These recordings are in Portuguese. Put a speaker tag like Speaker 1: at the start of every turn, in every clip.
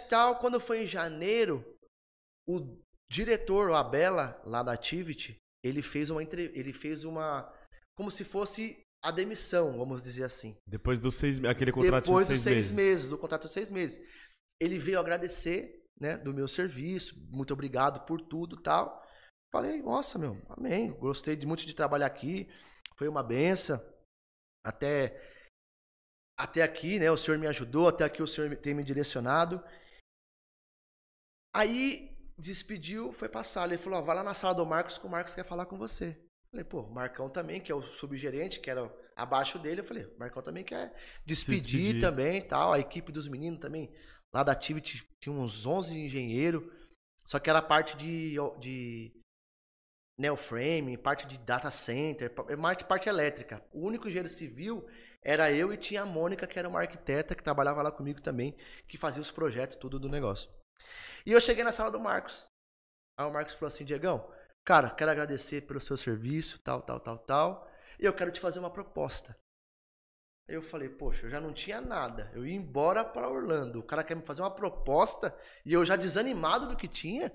Speaker 1: tal, quando foi em janeiro, o diretor, o Abela, lá da Activity, ele fez uma, como se fosse a demissão, vamos dizer assim.
Speaker 2: Depois dos aquele contratinho
Speaker 1: Depois
Speaker 2: de
Speaker 1: dos
Speaker 2: 6
Speaker 1: 6
Speaker 2: meses.
Speaker 1: meses, o contrato de 6 meses. Ele veio agradecer, né, do meu serviço, muito obrigado por tudo e tal. Falei, nossa, meu, amém, gostei muito de trabalhar aqui, foi uma benção, até aqui, né, o senhor me ajudou, até aqui o senhor tem me direcionado. Aí, despediu, foi pra sala, ele falou, ó, vai lá na sala do Marcos, que o Marcos quer falar com você. Falei, pô, o Marcão também, que é o subgerente, que era abaixo dele, eu falei, o Marcão também quer despedir também e tal, a equipe dos meninos também, lá da Activity tinha uns 11 engenheiros, só que era parte de Neoframe, parte de data center, parte elétrica. O único engenheiro civil era eu e tinha a Mônica, que era uma arquiteta, que trabalhava lá comigo também, que fazia os projetos, tudo do negócio. E eu cheguei na sala do Marcos. Aí o Marcos falou assim, Diegão, cara, quero agradecer pelo seu serviço, tal, e eu quero te fazer uma proposta. Aí eu falei, poxa, eu já não tinha nada, eu ia embora para Orlando, o cara quer me fazer uma proposta, e eu já desanimado do que tinha,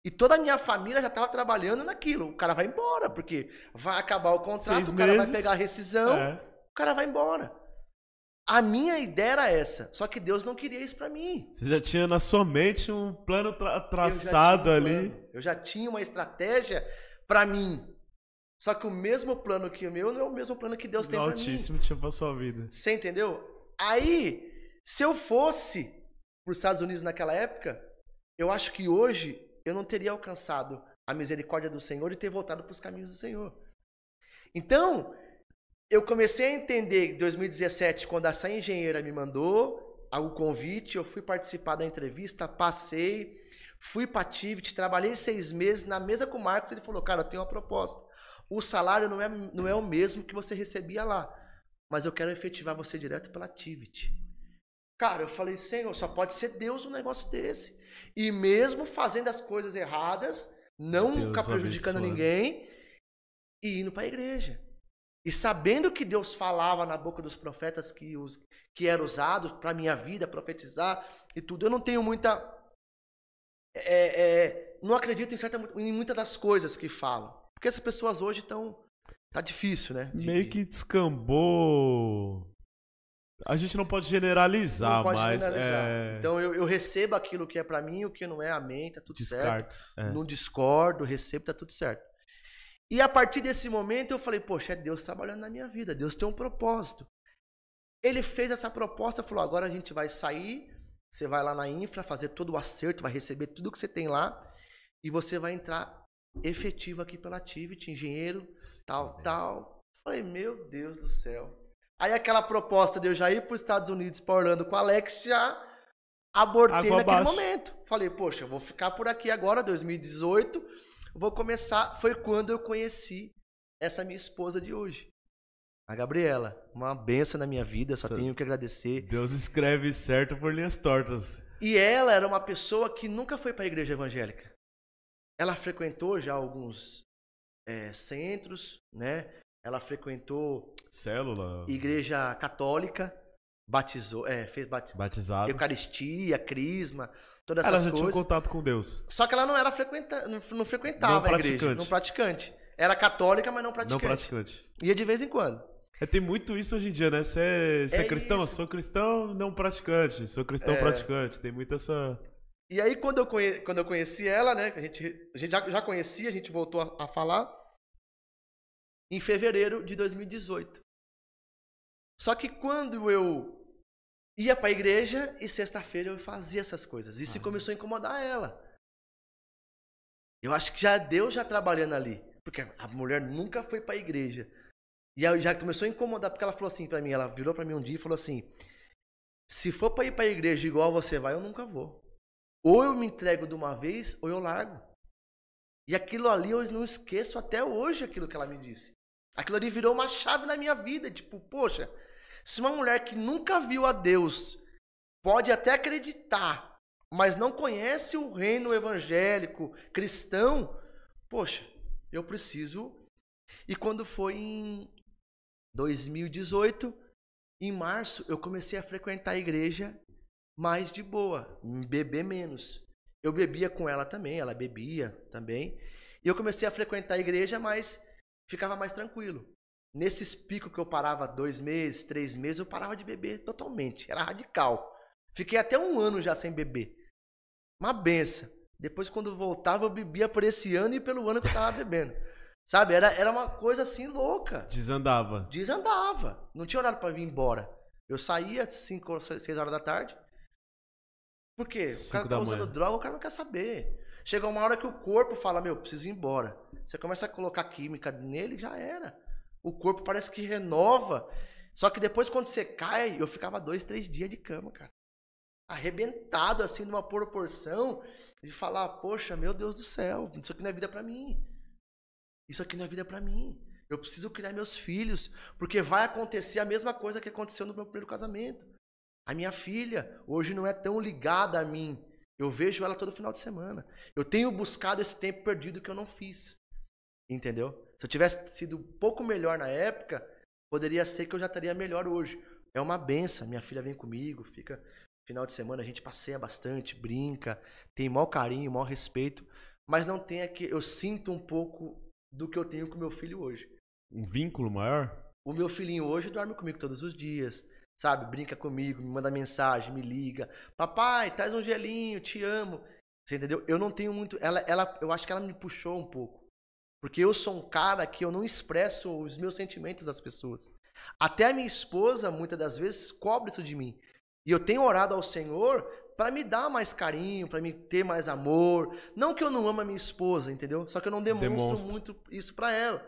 Speaker 1: e toda a minha família já estava trabalhando naquilo, o cara vai embora, porque vai acabar o contrato, o cara vai pegar a rescisão, o cara vai embora. A minha ideia era essa, só que Deus não queria isso pra mim.
Speaker 2: Você já tinha na sua mente um plano traçado ali.
Speaker 1: Eu já tinha uma estratégia pra mim. Só que o mesmo plano que o meu não é o mesmo plano que Deus tem pra mim.
Speaker 2: Altíssimo tinha pra sua vida.
Speaker 1: Você entendeu? Aí, se eu fosse pros Estados Unidos naquela época, eu acho que hoje eu não teria alcançado a misericórdia do Senhor e ter voltado pros caminhos do Senhor. Então, eu comecei a entender em 2017, quando essa engenheira me mandou o convite, eu fui participar da entrevista, passei, fui para a Activity, trabalhei 6 meses, na mesa com o Marcos, ele falou, cara, eu tenho uma proposta. O salário não é o mesmo que você recebia lá, mas eu quero efetivar você direto pela Activity. Cara, eu falei, Senhor, só pode ser Deus um negócio desse. E mesmo fazendo as coisas erradas, não nunca prejudicando ninguém, e indo para a igreja. E sabendo que Deus falava na boca dos profetas que era usado para minha vida, profetizar e tudo, eu não tenho muita... não acredito em muitas das coisas que falam. Porque essas pessoas hoje estão... Tá difícil, né?
Speaker 2: Meio que descambou. A gente não pode generalizar, mas...
Speaker 1: Então eu recebo aquilo que é para mim, o que não é, amém, tá tudo certo. Não discordo, recebo, tá tudo certo. E a partir desse momento eu falei, poxa, é Deus trabalhando na minha vida, Deus tem um propósito. Ele fez essa proposta, falou, agora a gente vai sair, você vai lá na infra, fazer todo o acerto, vai receber tudo que você tem lá, e você vai entrar efetivo aqui pela Activity, engenheiro, tal. Falei, meu Deus do céu. Aí aquela proposta de eu já ir para os Estados Unidos, para Orlando com o Alex, já abortei naquele momento. Falei, poxa, eu vou ficar por aqui agora, 2018... Vou começar, foi quando eu conheci essa minha esposa de hoje, a Gabriela. Uma benção na minha vida, só tenho que agradecer.
Speaker 2: Deus escreve certo por linhas tortas.
Speaker 1: E ela era uma pessoa que nunca foi para a igreja evangélica. Ela frequentou já alguns centros, né? Ela frequentou
Speaker 2: célula,
Speaker 1: igreja católica, batizou, fez
Speaker 2: batizado,
Speaker 1: Eucaristia, crisma, todas essas coisas.
Speaker 2: Ela já tinha contato com Deus.
Speaker 1: Só que ela não era não frequentava a igreja, não praticante. Era católica, mas não praticante.
Speaker 2: Não praticante.
Speaker 1: Ia de vez em quando.
Speaker 2: Tem muito isso hoje em dia, né? Você é cristão? Isso. Sou cristão não praticante. Sou cristão praticante. Tem muito essa...
Speaker 1: E aí, quando eu conheci ela, né? A gente já conhecia, a gente voltou a falar. Em fevereiro de 2018. Só que quando eu ia para a igreja e sexta-feira eu fazia essas coisas. Isso começou a incomodar ela. Eu acho que já Deus já trabalhando ali. Porque a mulher nunca foi para a igreja. E aí já começou a incomodar, porque ela falou assim para mim, ela virou para mim um dia e falou assim, se for para ir para a igreja igual você vai, eu nunca vou. Ou eu me entrego de uma vez, ou eu largo. E aquilo ali eu não esqueço até hoje aquilo que ela me disse. Aquilo ali virou uma chave na minha vida. Tipo, poxa, se uma mulher que nunca viu a Deus pode até acreditar, mas não conhece o reino evangélico, cristão, poxa, eu preciso. E quando foi em 2018, em março, eu comecei a frequentar a igreja mais de boa, beber menos. Eu bebia com ela também, ela bebia também. E eu comecei a frequentar a igreja, mas ficava mais tranquilo. Nesses picos que eu parava 2 meses, 3 meses, eu parava de beber totalmente. Era radical. Fiquei até 1 ano já sem beber. Uma benção. Depois, quando voltava, eu bebia por esse ano e pelo ano que eu tava bebendo. Sabe? Era uma coisa assim louca.
Speaker 2: Desandava.
Speaker 1: Desandava. Não tinha horário pra vir embora. Eu saía às 5 ou 6 horas da tarde. Por quê? O cara tá usando droga, o cara não quer saber. Chega uma hora que o corpo fala, meu, preciso ir embora. Você começa a colocar química nele, já era. O corpo parece que renova. Só que depois, quando você cai, eu ficava 2, 3 dias de cama, cara. Arrebentado, assim, numa proporção de falar, poxa, meu Deus do céu, isso aqui não é vida pra mim. Isso aqui não é vida pra mim. Eu preciso criar meus filhos, porque vai acontecer a mesma coisa que aconteceu no meu primeiro casamento. A minha filha hoje não é tão ligada a mim. Eu vejo ela todo final de semana. Eu tenho buscado esse tempo perdido que eu não fiz. Entendeu? Se eu tivesse sido um pouco melhor na época, poderia ser que eu já estaria melhor hoje. É uma benção. Minha filha vem comigo, fica final de semana, a gente passeia bastante, brinca, tem maior carinho, maior respeito, mas não tem aqui, eu sinto um pouco do que eu tenho com meu filho hoje.
Speaker 2: Um vínculo maior?
Speaker 1: O meu filhinho hoje dorme comigo todos os dias, sabe? Brinca comigo, me manda mensagem, me liga. Papai, traz um gelinho, te amo. Você entendeu? Eu não tenho muito... eu acho que ela me puxou um pouco. Porque eu sou um cara que eu não expresso os meus sentimentos às pessoas. Até a minha esposa, muitas das vezes, cobra isso de mim. E eu tenho orado ao Senhor para me dar mais carinho, para me ter mais amor. Não que eu não amo a minha esposa, entendeu? Só que eu não demonstro muito isso para ela.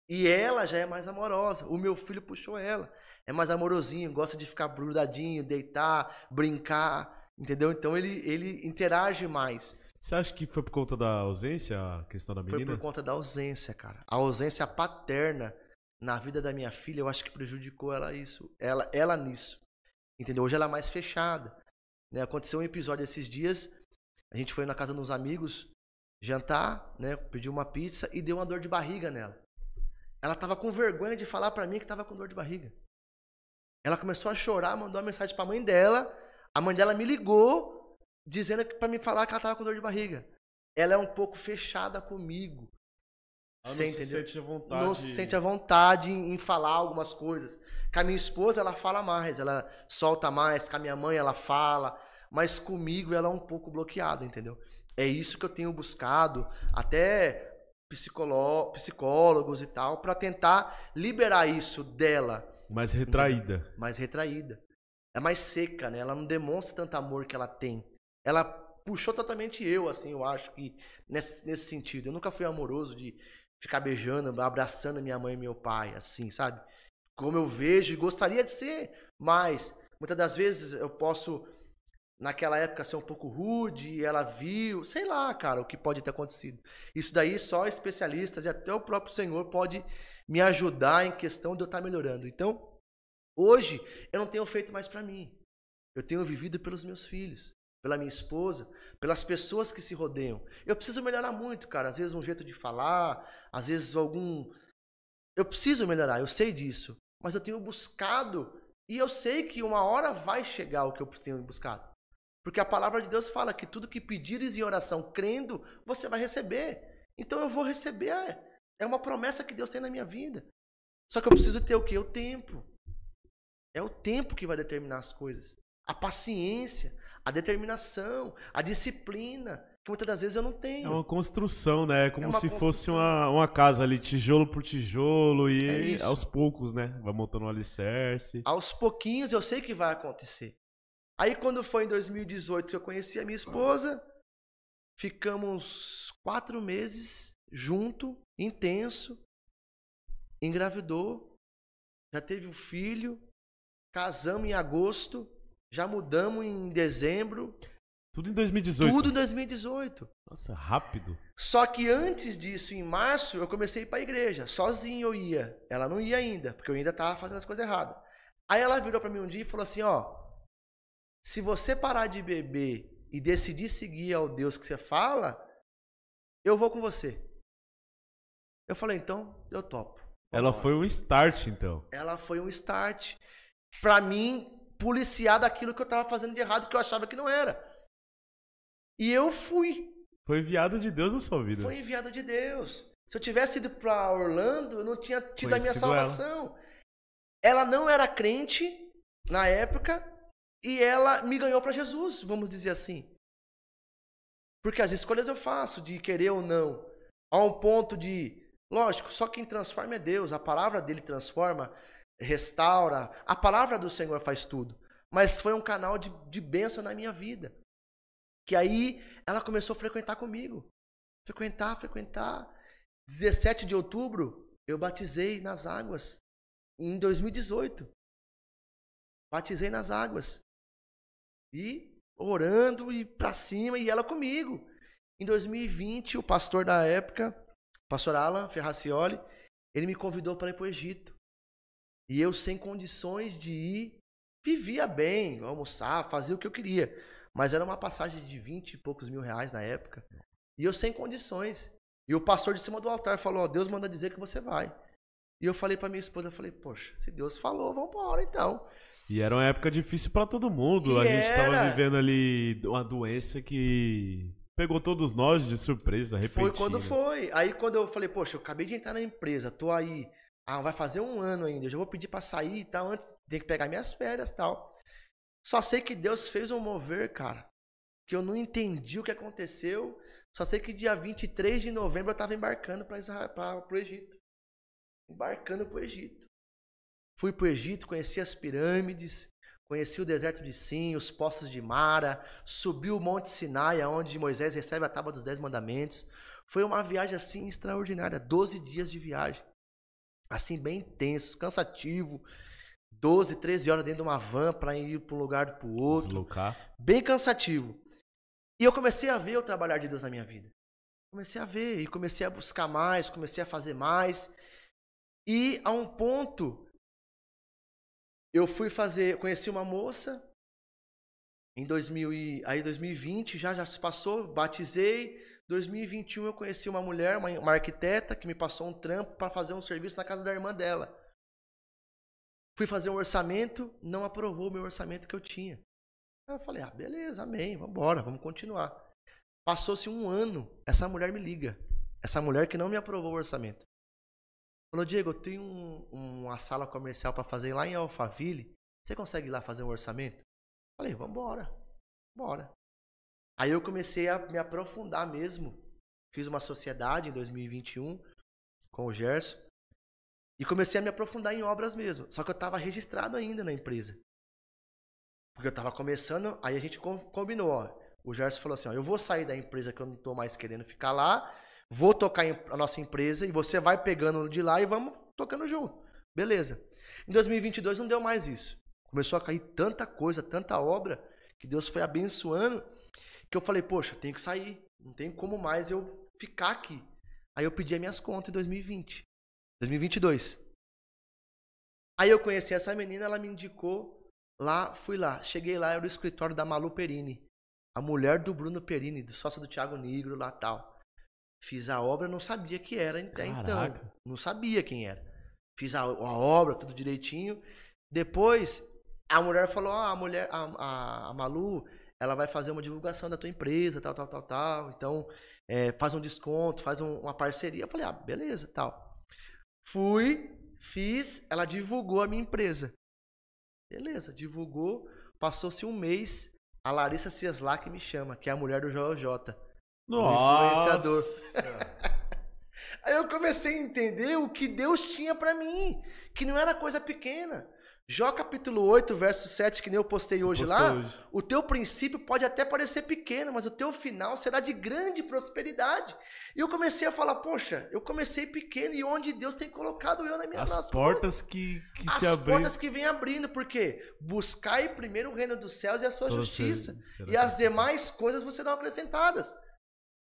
Speaker 1: E ela já é mais amorosa. O meu filho puxou ela. É mais amorosinho, gosta de ficar grudadinho, deitar, brincar, entendeu? Então ele interage mais.
Speaker 2: Você acha que foi por conta da ausência, a questão da menina?
Speaker 1: Foi por conta da ausência, cara. A ausência paterna na vida da minha filha, eu acho que prejudicou ela nisso. Entendeu? Hoje ela é mais fechada. Né? Aconteceu um episódio esses dias, a gente foi na casa dos amigos jantar, né? Pediu uma pizza e deu uma dor de barriga nela. Ela tava com vergonha de falar pra mim que tava com dor de barriga. Ela começou a chorar, mandou uma mensagem pra mãe dela. A mãe dela me ligou, dizendo pra me falar que ela tava com dor de barriga. Ela é um pouco fechada comigo.
Speaker 2: Ela não se sente à vontade.
Speaker 1: Não se sente à vontade em falar algumas coisas. Com a minha esposa, ela fala mais, ela solta mais. Com a minha mãe, ela fala. Mas comigo, ela é um pouco bloqueada, entendeu? É isso que eu tenho buscado, até psicólogos e tal, pra tentar liberar isso dela.
Speaker 2: Mais retraída.
Speaker 1: Entendeu? Mais retraída. É mais seca, né? Ela não demonstra tanto amor que ela tem. Ela puxou totalmente eu, assim, eu acho que nesse sentido. Eu nunca fui amoroso de ficar beijando, abraçando minha mãe e meu pai, assim, sabe? Como eu vejo e gostaria de ser, mas muitas das vezes eu posso, naquela época, ser um pouco rude e ela viu, sei lá, cara, o que pode ter acontecido. Isso daí só especialistas e até o próprio Senhor pode me ajudar em questão de eu estar melhorando. Então, hoje, eu não tenho feito mais pra mim. Eu tenho vivido pelos meus filhos, pela minha esposa, pelas pessoas que se rodeiam. Eu preciso melhorar muito, cara. Às vezes um jeito de falar, às vezes algum... Eu preciso melhorar, eu sei disso. Mas eu tenho buscado e eu sei que uma hora vai chegar o que eu tenho buscado. Porque a palavra de Deus fala que tudo que pedires em oração, crendo, você vai receber. Então eu vou receber. É uma promessa que Deus tem na minha vida. Só que eu preciso ter o quê? O tempo. É o tempo que vai determinar as coisas. A paciência, a determinação, a disciplina, que muitas das vezes eu não tenho.
Speaker 2: É uma construção, né? É como se fosse uma casa ali, tijolo por tijolo, e aos poucos, né? Vai montando um alicerce.
Speaker 1: Aos pouquinhos eu sei que vai acontecer. Aí quando foi em 2018 que eu conheci a minha esposa, ficamos 4 meses junto, intenso, engravidou, já teve um filho, casamos em agosto, já mudamos em dezembro.
Speaker 2: Tudo em 2018?
Speaker 1: Tudo em 2018.
Speaker 2: Nossa, rápido.
Speaker 1: Só que antes disso, em março, eu comecei a ir pra igreja. Sozinho eu ia. Ela não ia ainda, porque eu ainda tava fazendo as coisas erradas. Aí ela virou pra mim um dia e falou assim, ó, se você parar de beber e decidir seguir ao Deus que você fala, eu vou com você. Eu falei, então, eu topo.
Speaker 2: Ela foi um start, então.
Speaker 1: Ela foi um start. Pra mim, policiar daquilo que eu tava fazendo de errado, que eu achava que não era. E eu fui.
Speaker 2: Foi enviado de Deus na sua vida.
Speaker 1: Foi enviado de Deus. Se eu tivesse ido pra Orlando, eu não tinha tido a minha salvação. Ela não era crente na época e ela me ganhou para Jesus, vamos dizer assim. Porque as escolhas eu faço de querer ou não. A um ponto de... Lógico, só quem transforma é Deus. A palavra dele transforma, restaura. A palavra do Senhor faz tudo. Mas foi um canal de bênção na minha vida. Que aí ela começou a frequentar comigo. Frequentar. 17 de outubro, eu batizei nas águas. Em 2018. Batizei nas águas. E orando e pra cima, e ela comigo. Em 2020, o pastor da época, pastor Alan Ferracioli, ele me convidou para ir pro Egito. E eu, sem condições de ir, vivia bem, almoçar, fazia o que eu queria. Mas era uma passagem de 20 e poucos mil reais na época. E eu sem condições. E o pastor de cima do altar falou, Deus manda dizer que você vai. E eu falei pra minha esposa, poxa, se Deus falou, vamos embora então.
Speaker 2: E era uma época difícil pra todo mundo. A gente tava vivendo ali uma doença que pegou todos nós de surpresa, repentina.
Speaker 1: Foi quando foi. Aí quando eu falei, poxa, eu acabei de entrar na empresa, tô aí, vai fazer um ano ainda, eu já vou pedir pra sair e tal, antes tem que pegar minhas férias e tal. Só sei que Deus fez um mover, cara, que eu não entendi o que aconteceu. Só sei que dia 23 de novembro eu tava embarcando pro Egito. Embarcando pro Egito. Fui pro Egito, conheci as pirâmides, conheci o deserto de Sim, os poços de Mara, subi o Monte Sinai, onde Moisés recebe a tábua dos 10 mandamentos. Foi uma viagem assim extraordinária, 12 dias de viagem. Assim, bem intenso, cansativo. 12, 13 horas dentro de uma van para ir para um lugar para o outro.
Speaker 2: Deslocar.
Speaker 1: Bem cansativo. E eu comecei a ver o trabalhar de Deus na minha vida. Comecei a ver e comecei a buscar mais, comecei a fazer mais. E a um ponto, eu conheci uma moça em 2020, já se passou, batizei. 2021 eu conheci uma mulher, uma arquiteta, que me passou um trampo para fazer um serviço na casa da irmã dela. Fui fazer um orçamento, não aprovou o meu orçamento que eu tinha. Aí eu falei, beleza, amém, vamos embora, vamos continuar. Passou-se um ano, essa mulher me liga. Essa mulher que não me aprovou o orçamento. Falou, Diego, eu tenho uma sala comercial para fazer lá em Alphaville. Você consegue ir lá fazer um orçamento? Falei, vamos embora, bora. Aí eu comecei a me aprofundar mesmo. Fiz uma sociedade em 2021 com o Gerson. E comecei a me aprofundar em obras mesmo. Só que eu estava registrado ainda na empresa. Porque eu estava começando, aí a gente combinou, o Gerson falou assim, eu vou sair da empresa que eu não estou mais querendo ficar lá, vou tocar a nossa empresa e você vai pegando de lá e vamos tocando junto. Beleza. Em 2022 não deu mais isso. Começou a cair tanta coisa, tanta obra, que Deus foi abençoando, que eu falei, poxa, eu tenho que sair. Não tem como mais eu ficar aqui. Aí eu pedi as minhas contas em 2022. Aí eu conheci essa menina, ela me indicou lá, fui lá. Cheguei lá, era o escritório da Malu Perini, a mulher do Bruno Perini, do sócio do Thiago Nigro lá tal. Fiz a obra, não sabia que era até então. Não sabia quem era. Fiz a obra, tudo direitinho. Depois, a mulher falou, a Malu, ela vai fazer uma divulgação da tua empresa, tal. Então, faz um desconto, faz uma parceria. Eu falei, beleza, tal. Fui, fiz, ela divulgou a minha empresa. Beleza, divulgou. Passou-se um mês, a Larissa Cieslak me chama, que é a mulher do Joel J.
Speaker 2: Nossa!
Speaker 1: Influenciador. Aí eu comecei a entender o que Deus tinha pra mim, que não era coisa pequena. Jó capítulo 8, verso 7, que nem eu postei hoje lá, o teu princípio pode até parecer pequeno, mas o teu final será de grande prosperidade. E eu comecei a falar, poxa, eu comecei pequeno e onde Deus tem colocado eu na minha vida.
Speaker 2: As portas que se abriram. As
Speaker 1: portas que vem abrindo, porque buscai primeiro o reino dos céus e a sua justiça, e as demais coisas vão ser acrescentadas.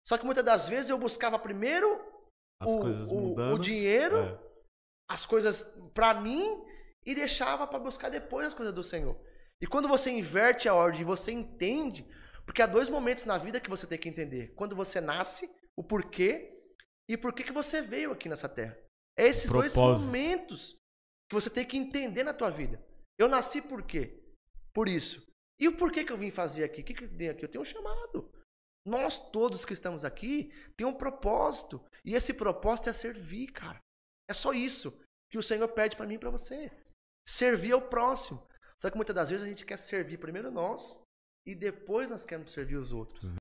Speaker 1: Só que muitas das vezes eu buscava primeiro o dinheiro, as coisas pra mim, e deixava para buscar depois as coisas do Senhor. E quando você inverte a ordem, você entende, porque há dois momentos na vida que você tem que entender. Quando você nasce, o porquê, e por que você veio aqui nessa terra. É esses dois momentos que você tem que entender na tua vida. Eu nasci por quê? por isso. E o porquê que eu vim fazer aqui? O que eu dei aqui? Eu tenho um chamado. Nós todos que estamos aqui tem um propósito. E esse propósito é servir, cara. É só isso que o Senhor pede para mim e para você. Servir ao próximo. Só que muitas das vezes a gente quer servir primeiro nós e depois nós queremos servir os outros.